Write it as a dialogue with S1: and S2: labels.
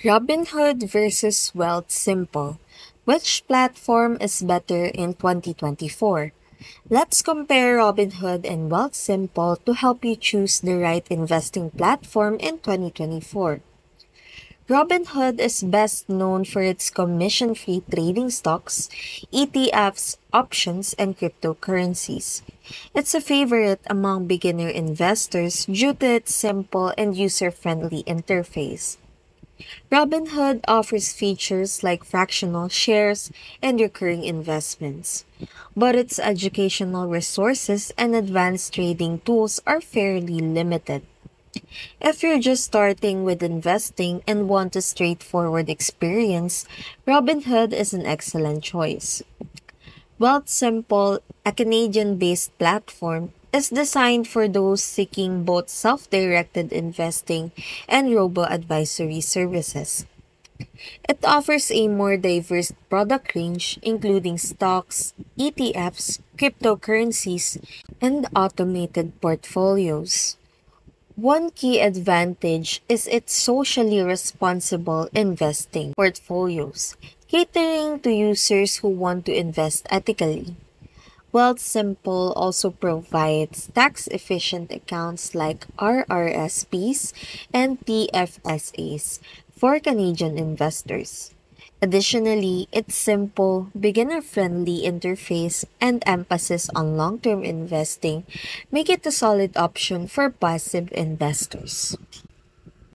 S1: Robinhood versus Wealthsimple. Which platform is better in 2024? Let's compare Robinhood and Wealthsimple to help you choose the right investing platform in 2024. Robinhood is best known for its commission-free trading stocks, ETFs, options, and cryptocurrencies. It's a favorite among beginner investors due to its simple and user-friendly interface. Robinhood offers features like fractional shares and recurring investments, but its educational resources and advanced trading tools are fairly limited. If you're just starting with investing and want a straightforward experience, Robinhood is an excellent choice. Wealthsimple, a Canadian-based platform, is designed for those seeking both self-directed investing and robo-advisory services. It offers a more diverse product range, including stocks, ETFs, cryptocurrencies, and automated portfolios. One key advantage is its socially responsible investing portfolios, catering to users who want to invest ethically. Wealthsimple also provides tax-efficient accounts like RRSPs and TFSAs for Canadian investors. Additionally, its simple, beginner-friendly interface and emphasis on long-term investing make it a solid option for passive investors.